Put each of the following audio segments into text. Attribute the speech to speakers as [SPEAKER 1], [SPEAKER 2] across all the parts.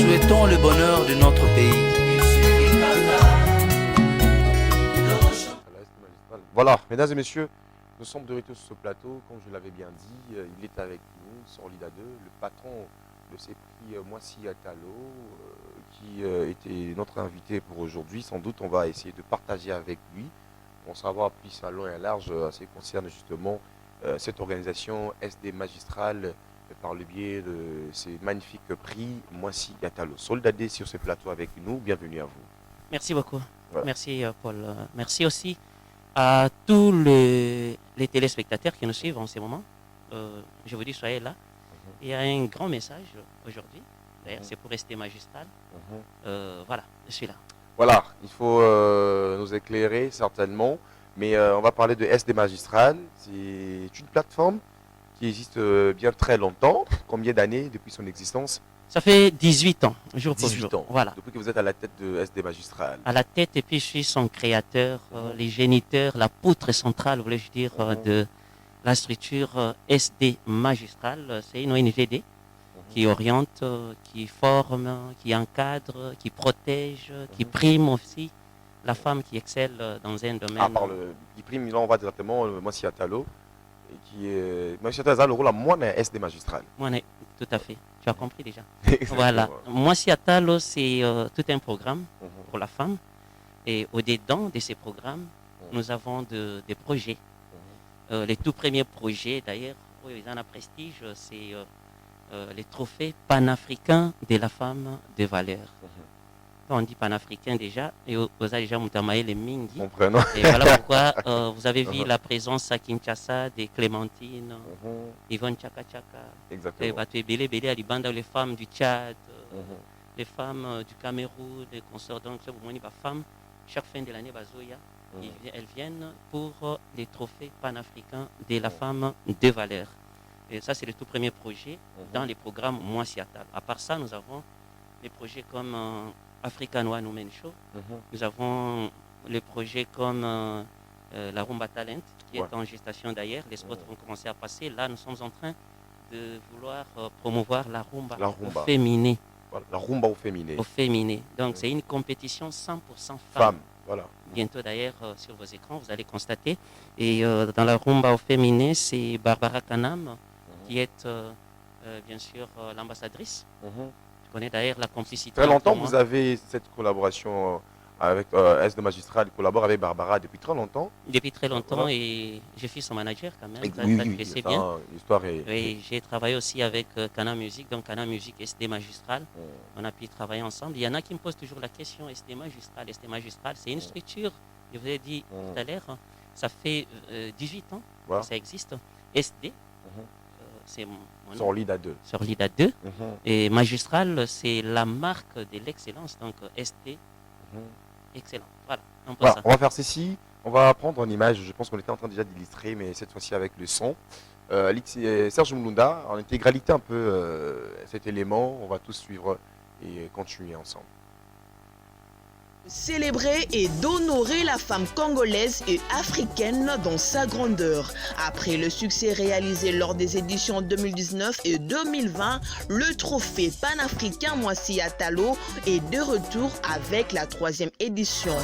[SPEAKER 1] souhaitons le bonheur de notre pays.
[SPEAKER 2] Voilà, mesdames et messieurs, nous sommes de retour sur ce plateau. Comme je l'avais bien dit, il est avec nous, Sorlida 2, le patron de ces prix Moissy Atalo, qui était notre invité pour aujourd'hui. Sans doute, on va essayer de partager avec lui, pour savoir plus à long et à large, ce qui concerne justement cette organisation SD Magistral par le biais de ces magnifiques prix Moissy Atalo. Sorlida 2 sur ce plateau avec nous, bienvenue à vous.
[SPEAKER 3] Merci beaucoup.
[SPEAKER 2] Voilà.
[SPEAKER 3] Merci Paul. Merci aussi à tous les téléspectateurs qui nous suivent en ce moment. Je vous dis, soyez là. Il y a un grand message aujourd'hui. D'ailleurs, c'est pour rester magistral. Voilà, je suis là.
[SPEAKER 2] Voilà, il faut nous éclairer certainement. Mais on va parler de SD Magistral. C'est une plateforme qui existe bien très longtemps. Combien d'années depuis son existence?
[SPEAKER 3] Ça fait 18 ans, jour pour
[SPEAKER 2] 18
[SPEAKER 3] jour.
[SPEAKER 2] ans.
[SPEAKER 3] Voilà.
[SPEAKER 2] Depuis que vous êtes à la tête de SD Magistral.
[SPEAKER 3] À la tête, et puis je suis son créateur, les géniteurs, la poutre centrale, voulais-je dire, de la structure SD Magistral. C'est une ONGD qui oriente, qui forme, qui encadre, qui protège, qui prime aussi la femme qui excelle dans un domaine.
[SPEAKER 2] À part le qui prime, là on va directement Moissy Atalo. Et qui est Moissy Atalo, la moine SD Magistral.
[SPEAKER 3] Tout à fait. Tu as compris déjà. Voilà. Moissy Atalo, c'est tout un programme pour la femme. Et au-dedans de ces programmes, nous avons des projets. Les tout premiers projets, d'ailleurs, ils ont un prestige, c'est les trophées panafricains de la femme de valeur. On dit panafricain déjà, et vous avez déjà Moutamae les Mingi. Et voilà pourquoi vous avez vu la présence à Kinshasa des Clémentines, Yvonne Chaka Chaka, les femmes du Tchad, les femmes du Cameroun, les consorts. Donc, les femmes, chaque fin de l'année, elles viennent pour les trophées panafricains de la femme de valeur. Et ça, c'est le tout premier projet dans les programmes Moissy Atalo. À part ça, nous avons des projets comme African One Women Show. Nous avons les projets comme la Rumba Talent, qui est en gestation d'ailleurs. Les spots vont commencer à passer. Là, nous sommes en train de vouloir promouvoir la rumba au féminin.
[SPEAKER 2] Voilà, la rumba au féminin.
[SPEAKER 3] Au féminin. Donc, c'est une compétition 100% femmes.
[SPEAKER 2] Voilà.
[SPEAKER 3] Bientôt d'ailleurs sur vos écrans, vous allez constater. Et dans la rumba au féminin, c'est Barbara Kanam qui est bien sûr l'ambassadrice. Je connais d'ailleurs la complicité.
[SPEAKER 2] Très longtemps, vous avez cette collaboration avec SD Magistral, il collabore avec Barbara depuis très longtemps.
[SPEAKER 3] Depuis très longtemps, et je suis son manager quand même.
[SPEAKER 2] Oui,
[SPEAKER 3] c'est bien.
[SPEAKER 2] L'histoire est...
[SPEAKER 3] Oui, j'ai travaillé aussi avec Cana Music, donc Cana Music SD Magistral. On a pu travailler ensemble. Il y en a qui me posent toujours la question, SD Magistral, c'est une structure, je vous ai dit tout à l'heure, ça fait 18 ans que ça existe. SD, c'est mon nom.
[SPEAKER 2] Sorlida 2.
[SPEAKER 3] Sorlida 2. Et Magistral, c'est la marque de l'excellence, donc SD. Excellent. Voilà,
[SPEAKER 2] on va faire ceci. On va prendre une image. Je pense qu'on était en train déjà d'illustrer, mais cette fois-ci avec le son. Serge Moulunda, en intégralité un peu cet élément. On va tous suivre et continuer ensemble.
[SPEAKER 4] Célébrer et d'honorer la femme congolaise et africaine dans sa grandeur. Après le succès réalisé lors des éditions 2019 et 2020, le trophée panafricain Moissy Atalo est de retour avec la 3e édition.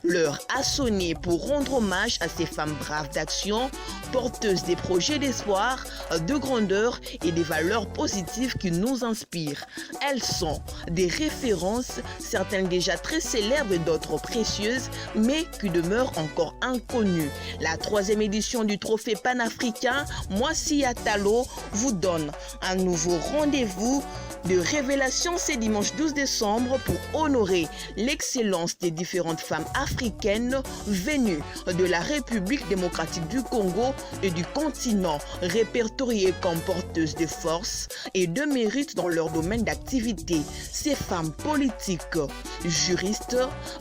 [SPEAKER 4] L'heure a sonné pour rendre hommage à ces femmes braves d'action, porteuses des projets d'espoir, de grandeur et des valeurs positives qui nous inspirent. Elles sont des références, certaines déjà très célèbres et d'autres précieuses, mais qui demeurent encore inconnues. La 3e édition du trophée panafricain Moissy Atalo vous donne un nouveau rendez-vous de révélation ce dimanche 12 décembre pour honorer l'excellence des différentes femmes africaines venues de la République démocratique du Congo et du continent, répertoriées comme porteuses de force et de mérite dans leur domaine d'activité. Ces femmes politiques, juristes,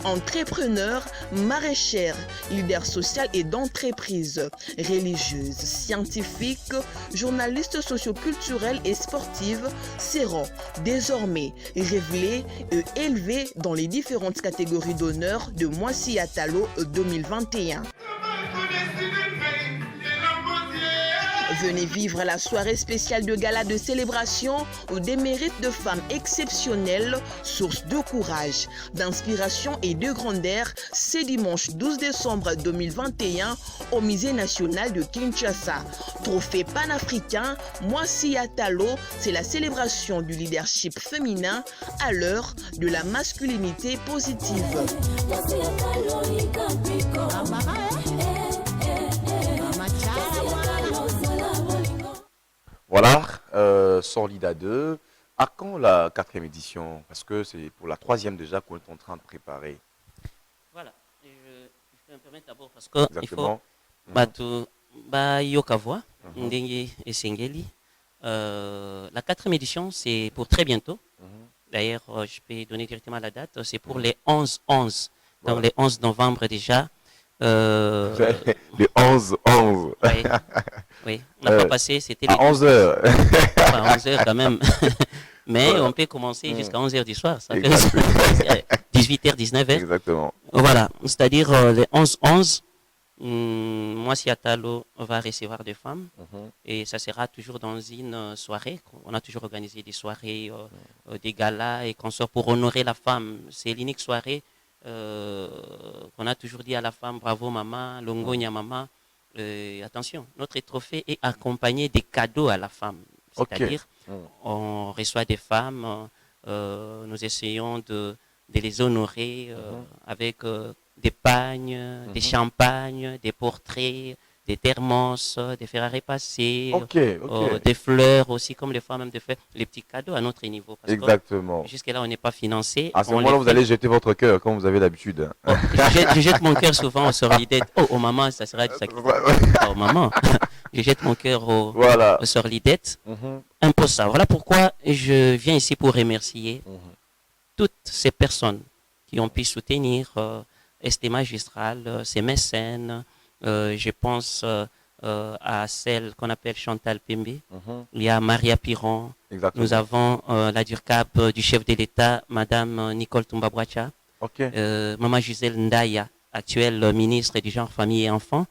[SPEAKER 4] entrepreneurs, maraîchères, leaders sociaux et d'entreprises, religieuses, scientifiques, journalistes socioculturelles et sportives seront désormais révélées et élevées dans les différentes catégories d'honneur de Moissy Atalo 2021. Venez vivre la soirée spéciale de gala de célébration des mérites de femmes exceptionnelles, source de courage, d'inspiration et de grandeur, c'est dimanche 12 décembre 2021 au Musée national de Kinshasa. Trophée panafricain, Mwasi Atalo, c'est la célébration du leadership féminin à l'heure de la masculinité positive.
[SPEAKER 2] Voilà, Sorlida 2. À quand la 4e édition? Parce que c'est pour la 3e déjà qu'on est en train de préparer.
[SPEAKER 3] Voilà, je peux me permettre d'abord parce que il faut Yokavoa, Ndenge et Sengeli. La 4e édition, c'est pour très bientôt. D'ailleurs, je peux donner directement la date. C'est pour les 11-11. Donc, les 11 novembre déjà.
[SPEAKER 2] Les 11-11.
[SPEAKER 3] Oui, on n'a pas passé, c'était
[SPEAKER 2] à 11h.
[SPEAKER 3] Enfin, 11h quand même. Mais on peut commencer jusqu'à 11h du soir. Ça fait 18h, 19h.
[SPEAKER 2] Exactement.
[SPEAKER 3] Voilà, c'est-à-dire les 11-11. Mwasi Atalo va recevoir des femmes et ça sera toujours dans une soirée. On a toujours organisé des soirées, des galas et consorts pour honorer la femme. C'est l'unique soirée qu'on a toujours dit à la femme, bravo maman, longonia maman. Attention, notre trophée est accompagné des cadeaux à la femme. C'est-à-dire, on reçoit des femmes, nous essayons de les honorer avec des pagnes, des champagnes, des portraits, des thermos, des fer à repasser, des fleurs aussi, comme les femmes aiment de faire, les petits cadeaux à notre niveau. Parce
[SPEAKER 2] exactement.
[SPEAKER 3] Que jusque-là, on n'est pas financé.
[SPEAKER 2] À ce moment-là, vous allez jeter votre cœur, comme vous avez l'habitude.
[SPEAKER 3] Je jette mon cœur souvent aux sorlidettes. Oh, maman, ça sera du sacrifice. Oh, maman, je jette mon cœur aux sorlidettes. Un peu ça. Voilà pourquoi je viens ici pour remercier toutes ces personnes qui ont pu soutenir ST Magistral, ces mécènes. Je pense à celle qu'on appelle Chantal Pembe. Il y a Maria Piron.
[SPEAKER 2] Exactement.
[SPEAKER 3] Nous avons la DURCAP du chef de l'État, Madame Nicole Tombabwacha. Maman Gisèle Ndaya, actuelle ministre du genre, famille et enfants.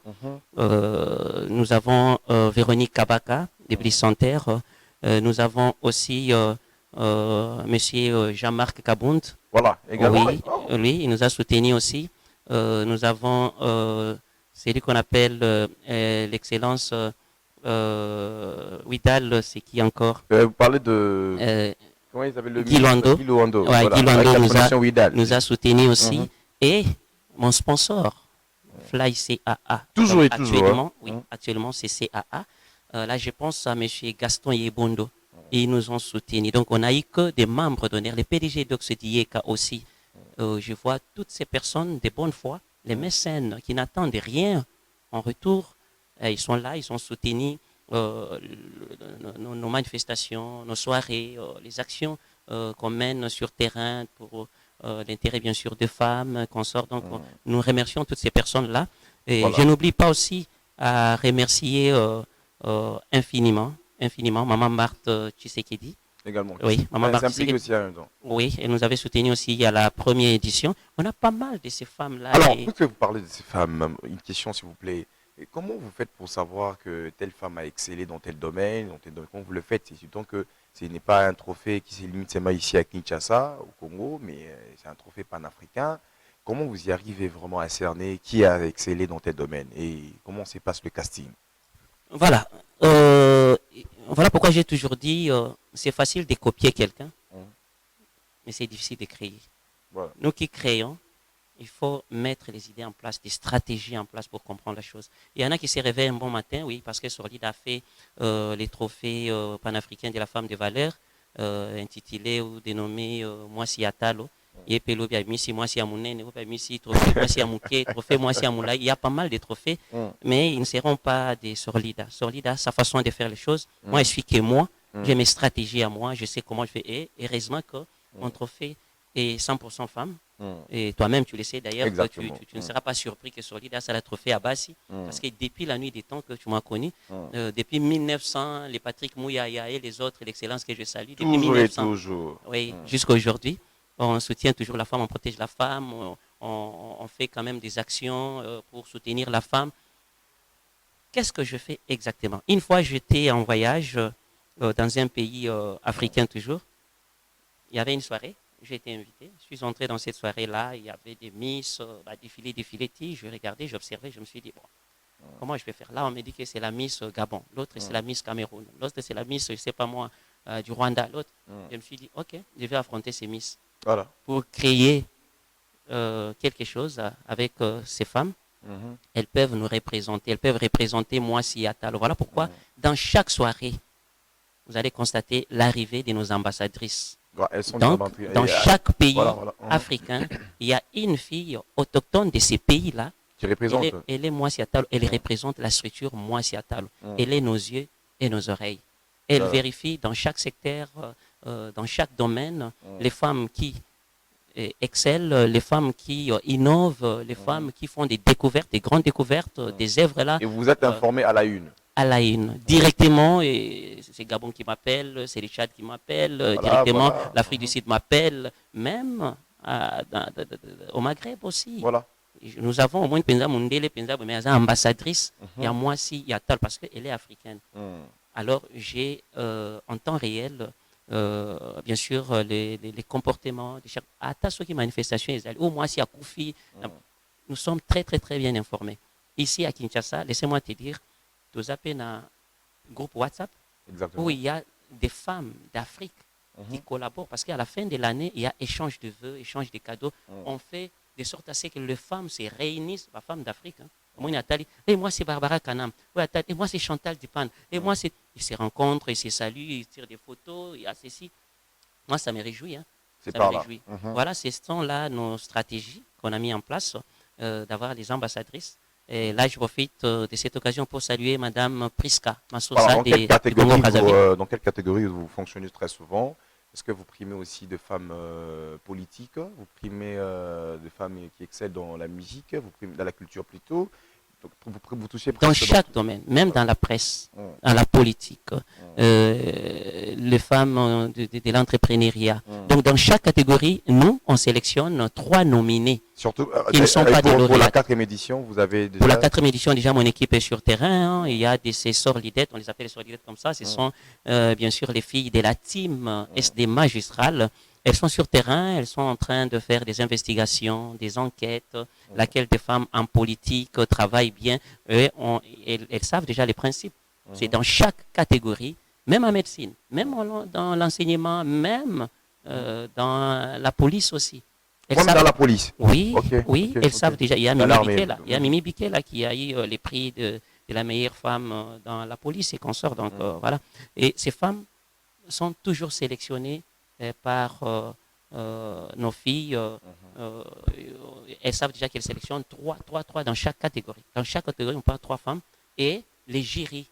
[SPEAKER 3] Nous avons Véronique Kabaka, des Blissanterre. Nous avons aussi Monsieur Jean-Marc Kabound.
[SPEAKER 2] Voilà, également.
[SPEAKER 3] Oui, il nous a soutenus aussi. Nous avons celui qu'on appelle l'excellence Widal, c'est qui encore
[SPEAKER 2] vous parlez de... comment il s'appelle le
[SPEAKER 3] Guy Luando.
[SPEAKER 2] Guy Luando,
[SPEAKER 3] Guy Luando
[SPEAKER 2] nous
[SPEAKER 3] a soutenus aussi. Et mon sponsor, Fly CAA.
[SPEAKER 2] Toujours et
[SPEAKER 3] actuellement,
[SPEAKER 2] toujours.
[SPEAKER 3] Oui, actuellement c'est CAA. Là, je pense à M. Gaston Yebondo. Ils nous ont soutenus. Donc, on n'a eu que des membres d'honneur. Les PDG d'Oxydieka aussi. Je vois toutes ces personnes de bonne foi, les mécènes qui n'attendent rien en retour. Ils sont là, ils sont soutenus. Nos manifestations, nos soirées, les actions qu'on mène sur terrain pour l'intérêt bien sûr des femmes, consorts. Donc, nous remercions toutes ces personnes-là. Et je n'oublie pas aussi à remercier infiniment Maman Marthe Tshisekedi.
[SPEAKER 2] Également.
[SPEAKER 3] Oui, Maman Marthe
[SPEAKER 2] Tshisekedi aussi à un temps.
[SPEAKER 3] Oui, elle nous avait soutenus aussi à la première édition. On a pas mal de ces femmes-là.
[SPEAKER 2] Alors, puisque vous parlez de ces femmes, une question s'il vous plaît. Et comment vous faites pour savoir que telle femme a excellé dans tel domaine, comment vous le faites? C'est surtout que ce n'est pas un trophée qui se limite seulement ici à Kinshasa, au Congo, mais c'est un trophée panafricain. Comment vous y arrivez vraiment à cerner qui a excellé dans tel domaine et comment se passe le casting?
[SPEAKER 3] Voilà. Voilà pourquoi j'ai toujours dit, c'est facile de copier quelqu'un, mais c'est difficile de créer.
[SPEAKER 2] Voilà.
[SPEAKER 3] Nous qui créons, il faut mettre les idées en place, des stratégies en place pour comprendre la chose. Il y en a qui se réveillent un bon matin, oui, parce que Sorlid a fait les trophées panafricains de la femme de valeur, intitulé ou dénommé Mwasi Atalo. Il y a pas mal de trophées, mais ils ne seront pas des Sorlida. Sorlida, sa façon de faire les choses. Moi, je suis que moi, j'ai mes stratégies à moi, je sais comment je fais. Et heureusement que mon trophée est 100% femme. Et toi-même, tu le sais d'ailleurs, tu ne seras pas surpris que Sorlida, ça l'a trophée à Bassi. Parce que depuis la nuit des temps que tu m'as connu, depuis 1900, les Patrick Mouyaya et les autres, l'excellence que je salue, depuis 1900, oui, jusqu'à aujourd'hui. On soutient toujours la femme, on protège la femme, on fait quand même des actions pour soutenir la femme. qu'est-ce que je fais exactement? Une fois, j'étais en voyage dans un pays africain toujours. Il y avait une soirée, j'ai été invité. Je suis entré dans cette soirée-là, il y avait des miss, défilé, je regardais, j'observais, je me suis dit, bon, comment je vais faire? Là, on me dit que c'est la miss Gabon, l'autre c'est la miss Cameroun, l'autre c'est la miss, je ne sais pas moi, du Rwanda, l'autre. Je me suis dit, ok, je vais affronter ces miss pour créer quelque chose avec ces femmes. Elles peuvent nous représenter, elles peuvent représenter Moissi Atalo. Voilà pourquoi dans chaque soirée, vous allez constater l'arrivée de nos ambassadrices.
[SPEAKER 2] Elles sont
[SPEAKER 3] Donc, dans chaque pays africain, il y a une fille autochtone de ces pays-là.
[SPEAKER 2] Qui représente.
[SPEAKER 3] Elle est Moissi Atalo, elle représente la structure Moissi Atalo. Elle est nos yeux et nos oreilles. Elle vérifie dans chaque secteur, dans chaque domaine, les femmes qui excellent, les femmes qui innovent, les femmes qui font des découvertes, des grandes découvertes, des œuvres là.
[SPEAKER 2] Et vous êtes informé à la une? À
[SPEAKER 3] la une, directement, et c'est Gabon qui m'appelle, c'est le Tchad qui m'appelle, directement, l'Afrique du Sud m'appelle, même au Maghreb aussi.
[SPEAKER 2] Voilà.
[SPEAKER 3] Nous avons au moins une Penza Mundele, Penza, mais elle est ambassadrice, il y a Moissi, il y a Tal, parce qu'elle est africaine. Alors j'ai en temps réel, bien sûr, les comportements de chaque qui manifestation, ou Moissi à Koufi, nous sommes très très très bien informés. Ici à Kinshasa, laissez-moi te dire, nous avons un groupe WhatsApp où il y a des femmes d'Afrique qui collaborent parce qu'à la fin de l'année, il y a échange de vœux, échange de cadeaux. On fait de sorte à ce que les femmes se réunissent, les femmes d'Afrique. Moi, Nathalie, et moi c'est Barbara Kanam, et moi c'est Chantal Dipan, et moi c'est. Ils se rencontrent, ils se saluent, ils tirent des photos, il y a ceci. Moi, ça me réjouit. Hein. Ça me réjouit. Voilà, ce sont là nos stratégies qu'on a mis en place d'avoir des ambassadrices. Et là, je profite de cette occasion pour saluer Madame Priska Massosa
[SPEAKER 2] dans quelle catégorie vous fonctionnez très souvent? Est-ce que vous primez aussi de femmes politiques? Vous primez de femmes qui excellent dans la musique? Vous primez dans la culture plutôt? Donc, vous touchez
[SPEAKER 3] dans chaque domaine, même dans la presse, dans la politique, les femmes de l'entrepreneuriat. Donc, dans chaque catégorie, nous, on sélectionne 3 nominés.
[SPEAKER 2] Surtout,
[SPEAKER 3] qui ne sont pas des lauréats.
[SPEAKER 2] Pour la 4e édition, vous avez déjà...
[SPEAKER 3] Pour la 4e édition, déjà, mon équipe est sur terrain. Il y a ces sorlidettes, on les appelle les sorlidettes comme ça. Ce sont, bien sûr, les filles de la team SD magistrale. Elles sont sur terrain, elles sont en train de faire des investigations, des enquêtes, laquelle des femmes en politique travaillent bien. Elles savent déjà les principes. C'est dans chaque catégorie, même en médecine, même dans l'enseignement, même dans la police aussi.
[SPEAKER 2] Même dans la police?
[SPEAKER 3] Oui, elles savent déjà. Il y a Mimi Biquet là, qui a eu les prix de la meilleure femme dans la police et consorts. Donc voilà. Et ces femmes sont toujours sélectionnées par nos filles. Elles savent déjà qu'elles sélectionnent 3 dans chaque catégorie. Dans chaque catégorie, on parle 3 femmes. Et les jurys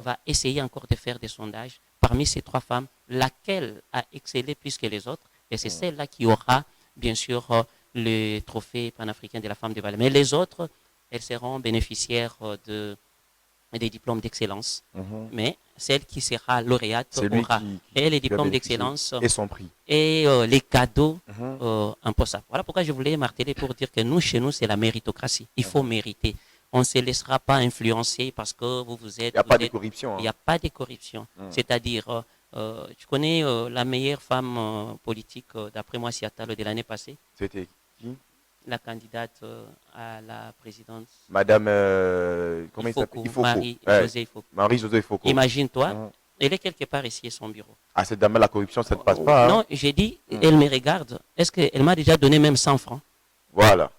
[SPEAKER 3] va essayer encore de faire des sondages. Parmi ces 3 femmes, laquelle a excellé plus que les autres? Et c'est celle-là qui aura, bien sûr, le trophée panafricain de la femme de valeur. Mais les autres, elles seront bénéficiaires des diplômes d'excellence. Mais celle qui sera lauréate aura et les diplômes d'excellence
[SPEAKER 2] et son prix
[SPEAKER 3] et les cadeaux imposables. Voilà pourquoi je voulais marteler pour dire que nous, chez nous, c'est la méritocratie. Il faut mériter. On ne se laissera pas influencer parce que vous êtes...
[SPEAKER 2] Il n'y a pas de corruption.
[SPEAKER 3] Il n'y a pas de corruption. C'est-à-dire, tu connais la meilleure femme politique, d'après moi, Siatalo, de l'année passée?
[SPEAKER 2] C'était qui?
[SPEAKER 3] La candidate à la présidence.
[SPEAKER 2] Madame, comment il s'appelle? Marie-Josée Foucault.
[SPEAKER 3] Imagine-toi, elle est quelque part ici à son bureau.
[SPEAKER 2] Ah, cette dame, la corruption, ça ne passe pas.
[SPEAKER 3] Non, j'ai dit, elle me regarde. Est-ce qu'elle m'a déjà donné même 100 francs?
[SPEAKER 2] Voilà.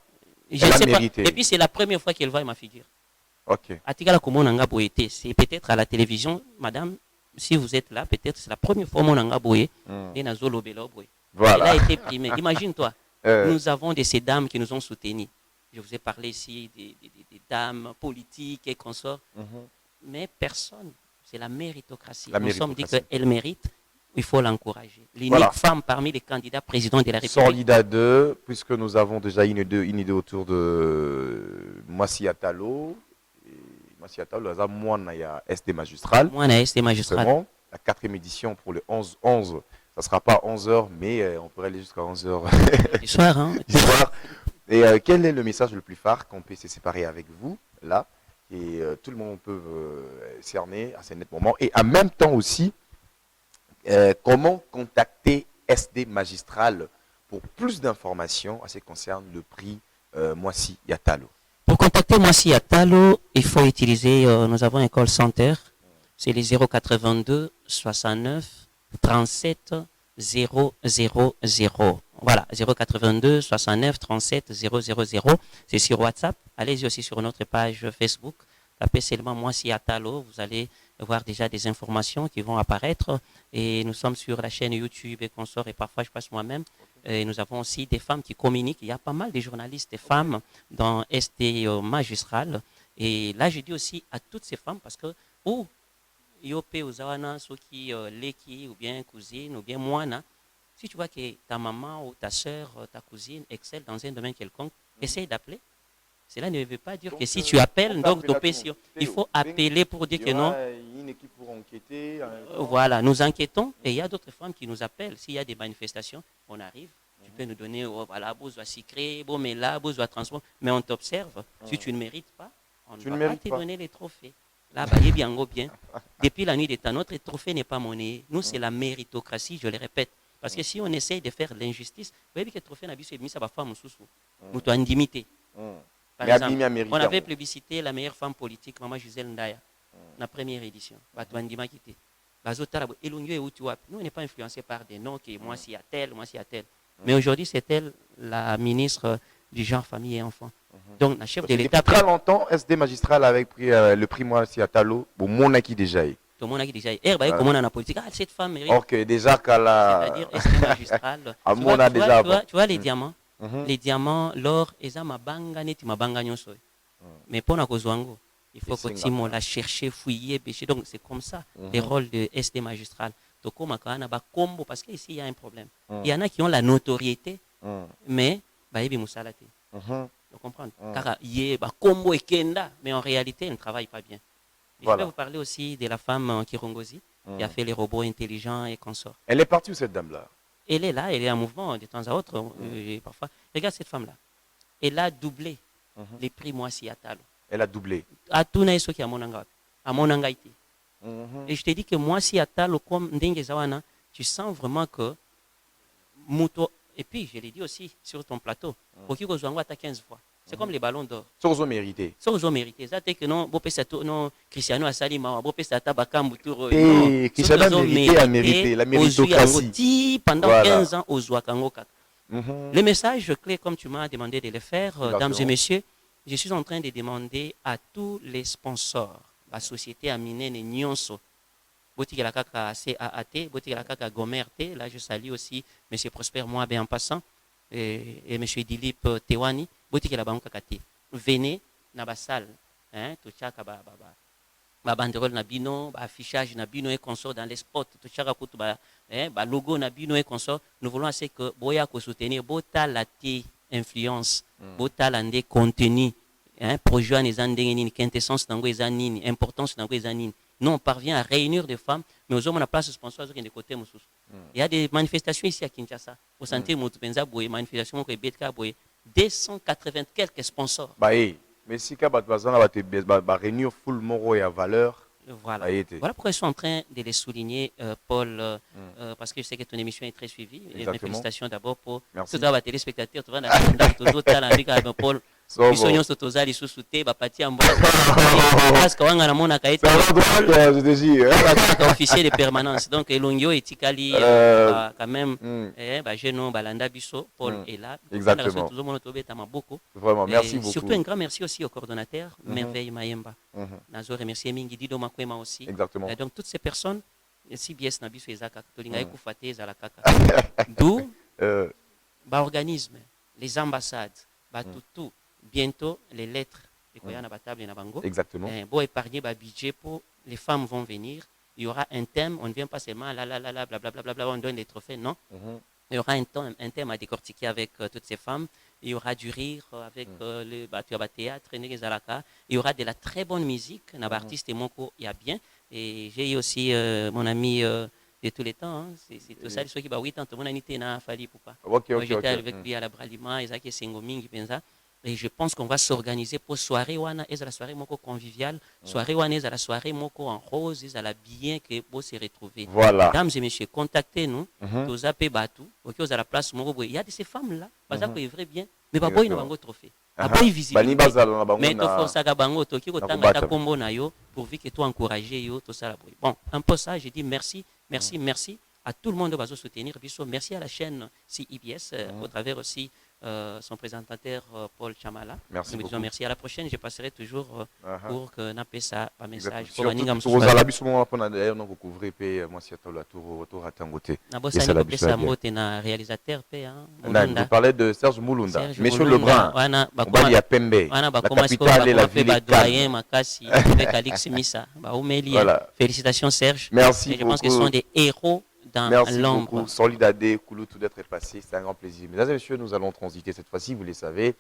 [SPEAKER 3] Je ne sais pas. Et puis, c'est la première fois qu'elle voit ma figure.
[SPEAKER 2] Ok.
[SPEAKER 3] C'est peut-être à la télévision, madame, si vous êtes là, peut-être c'est la première fois que mon boye.
[SPEAKER 2] Voilà.
[SPEAKER 3] Elle a été primée. Imagine-toi. Nous avons de ces dames qui nous ont soutenus. Je vous ai parlé ici des dames politiques et consorts. Mais personne, c'est la méritocratie. Nous sommes dit qu'elle mérite, il faut l'encourager. L'unique femme parmi les candidats présidents de la République.
[SPEAKER 2] Sorlida 2, puisque nous avons déjà une idée autour de Moissi Atalo. Moissi Atalo, moi, il y a SD magistral.
[SPEAKER 3] Moi, il y a SD magistral.
[SPEAKER 2] La 4e édition pour le 11. Ça ne sera pas 11h, mais on pourrait aller jusqu'à 11h.
[SPEAKER 3] Du soir, hein?
[SPEAKER 2] Du soir. Et quel est le message le plus phare qu'on peut se séparer avec vous, là, et tout le monde peut cerner à ce net moment. Et en même temps aussi, comment contacter SD Magistral pour plus d'informations en ce qui concerne le prix Moissy Yatalo.
[SPEAKER 3] Pour contacter Moissy Yatalo, il faut utiliser, nous avons un call center, c'est les 082 69 37 000. Voilà, 082 69 37 000. C'est sur WhatsApp. Allez-y aussi sur notre page Facebook. Tapez seulement Moissy Yatalo. Vous allez voir déjà des informations qui vont apparaître. Et nous sommes sur la chaîne YouTube et consorts. Et parfois, je passe moi-même. Et nous avons aussi des femmes qui communiquent. Il y a pas mal de journalistes et femmes dans SD Magistral. Et là, je dis aussi à toutes ces femmes parce que, Yope Ozawana, ceux qui Leki, ou bien cousine, ou bien moine, si tu vois que ta maman ou ta soeur, ta cousine excelle dans un domaine quelconque, essaye d'appeler. Cela ne veut pas dire que si tu appelles, donc il faut appeler pour dire que non.
[SPEAKER 2] Il y a une équipe pour enquêter.
[SPEAKER 3] Voilà, nous enquêtons et il y a d'autres femmes qui nous appellent. S'il y a des manifestations, on arrive. Tu peux nous donner, voilà, besoin sucré, bon, mais là, besoin transport. Mais on t'observe. Si tu ne mérites pas, on ne va pas te donner les trophées. Là, bien. Depuis la nuit des temps, notre trophée n'est pas monnaie. Nous, c'est la méritocratie, je le répète. Parce que si on essaye de faire l'injustice, vous voyez que le trophée n'a pas mis ça va faire nous t'en limiter. Par exemple, on avait plébiscité la meilleure femme politique, Maman Gisèle Ndaya, la première édition. Nous, on n'est pas influencés par des noms qui moi, s'il y a tel, moi, s'il y a tel. Mais aujourd'hui, c'est elle la ministre du genre, famille et enfants. Donc, la chef de l'État.
[SPEAKER 2] Depuis très longtemps, SD Magistral avec pris le prix Moissy Yatalo, bon, mon acquis déjà.
[SPEAKER 3] Tout le monde a déjà. Comment on a la politique. Ah, cette femme mérite.
[SPEAKER 2] Ok, déjà qu'elle a.
[SPEAKER 3] C'est-à-dire, SD Magistral. Tu vois les diamants. Les diamants, l'or, et ma banga net, ma banga nyonso. Mais pour Nakozwango, il faut que tu la chercher, fouiller, pêcher. Donc, c'est comme ça, les rôles de SD Magistral. Toko Makana, combo, parce qu'ici, il y a un problème. Il y en a qui ont la notoriété, mais, Baïbi Moussalate. Vous comprenez? Car il y a combo et kenda, mais en réalité, ils ne travaillent pas bien. Je vais vous parler aussi de la femme Kirongozi, qui a fait les robots intelligents et consorts.
[SPEAKER 2] Elle est partie où, cette dame-là?
[SPEAKER 3] Elle est là, elle est en mouvement de temps à autre. Parfois. Regarde cette femme-là. Elle a doublé les prix Moissy Yatalo.
[SPEAKER 2] Elle a doublé.
[SPEAKER 3] À tout ce qui est à Monangaïti. Et je te dis que Moissy Yatalo, comme Ndenge Zawana, tu sens vraiment que Mouto. Et puis, je l'ai dit aussi sur ton plateau, Okiko Zwango a 15 fois. C'est comme les ballons d'or.
[SPEAKER 2] Sans mérité.
[SPEAKER 3] Sans mérité. Ça, c'est que non, Cristiano Assalima, Bopesata Bakambouturo.
[SPEAKER 2] Cristiano a mérité la méritocratie.
[SPEAKER 3] Pendant 15 ans, aux Ouakangoka. Le message clé, comme tu m'as demandé de le faire, dames et messieurs, je suis en train de demander à tous les sponsors, la société Amine Nyonso, Botikela Kaka CAAT, Botikela Kaka Gomerte, là je salue aussi M. Prosper Moabe en passant, et M. Dilip Tewani, Botikela Banka Kate. Venez dans la salle, tout ça, banderole nabino, affichage nabino et consort dans les spots, tout ça, logo nabino et consort. Nous voulons assez que Boya ko soutenir, Bota la influence, Bota l'andé contenu, projet les andénines, quintessence nango les anines, importance nango les anines. Nous, on parvient à réunir des femmes, mais aux hommes, on a place de sponsors de côté. Il y a des manifestations ici à Kinshasa. Vous sentez, Moutupenza, manifestation, 280 quelques sponsors.
[SPEAKER 2] Mais si tu as réunir full moro et à valeur.
[SPEAKER 3] Voilà. Voilà pourquoi je suis en train de les souligner, Paul, parce que je sais que ton émission est très suivie. Et mes félicitations d'abord pour tous les téléspectateurs. Tu vois, Paul. Bisogno sotozali susute bapati ambola parce que wanga namona kaita officier de permanence donc elongio etikali quand même jeune balanda biso Paul est là
[SPEAKER 2] exactement vraiment merci beaucoup
[SPEAKER 3] surtout un grand merci aussi au coordonnateur Merveille Mayemba nazo remercier mingi Dido Makwema aussi
[SPEAKER 2] exactement
[SPEAKER 3] donc toutes ces personnes CBS na biso ezaka tolinga ekufate ezala kaka d'où organisme les ambassades tout bientôt les lettres
[SPEAKER 2] exactement.
[SPEAKER 3] Bon épargner budget pour les femmes vont venir. Il y aura un thème. On ne vient pas seulement blablabla, on donne les trophées. Non. Il y aura un thème à décortiquer avec toutes ces femmes. Il y aura du rire avec le théâtre. Il y aura de la très bonne musique. Artiste et Moko, il y a bien. Et j'ai aussi mon ami de tous les temps. C'est tout ça. Ceux qui 8 ans, tout le monde a été na Fali Poupa. J'étais avec lui à la Bralima. Ils ont Sengomingi pensa. Et je pense qu'on va s'organiser pour soirée wana et la soirée moko conviviale, soirée wana et la soirée moko en rose et la bien que pour se retrouver.
[SPEAKER 2] Voilà.
[SPEAKER 3] Mesdames et messieurs, contactez-nous. Tous appelez Batou. OK, vous à la place moko. Il y a de ces femmes là, parce que c'est vrai bien. Mais pas boy na bango trophée. Pas boy visible. Mais to force à bango to ki ko tanga ta kombo na yo pourvu que toi encourager yo tout ça la boy. Bon, un peu ça, je dis merci, merci, merci à tout le monde qui va soutenir. Merci à la chaîne CIBS au travers aussi son présentateur Paul Chamala.
[SPEAKER 2] Merci
[SPEAKER 3] nous disons merci. À la prochaine, je passerai toujours pour que nous ça un message.
[SPEAKER 2] Pour la bis moment on d'ailleurs donc couvrir pe moi si la tour à Tangoté.
[SPEAKER 3] Na réalisateur pe hein.
[SPEAKER 2] On parlait de Serge Moulunda. Monsieur Lebrun. On va y a Pembe. La capitale et la ville calme.
[SPEAKER 3] Makasi avec Alix Missa. Félicitations Serge.
[SPEAKER 2] Merci.
[SPEAKER 3] Je pense que ce sont des héros.
[SPEAKER 2] Merci beaucoup. Solidadé, Koulou, tout d'être passé. C'est un grand plaisir. Mesdames et messieurs, nous allons transiter cette fois-ci, vous le savez.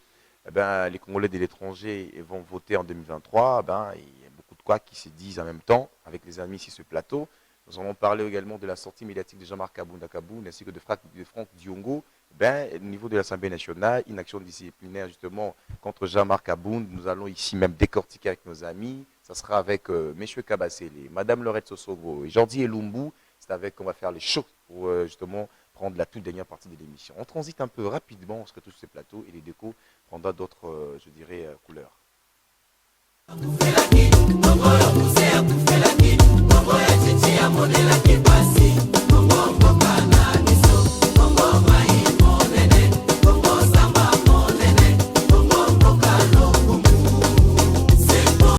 [SPEAKER 2] Les Congolais de l'étranger vont voter en 2023. Il y a beaucoup de quoi qui se disent en même temps avec les amis sur ce plateau. Nous allons parler également de la sortie médiatique de Jean-Marc Kaboun ainsi que de Franck Diongo. Au niveau de l'Assemblée nationale, une action disciplinaire justement contre Jean-Marc Kaboun. Nous allons ici même décortiquer avec nos amis. Ça sera avec M. Kabasele, Mme Laurette Sossogo et Jordi Elumbu. C'est avec qu'on va faire les shows pour justement prendre la toute dernière partie de l'émission. On transite un peu rapidement, on se retrouve sur ces plateaux et les décos prendra d'autres, je dirais, couleurs.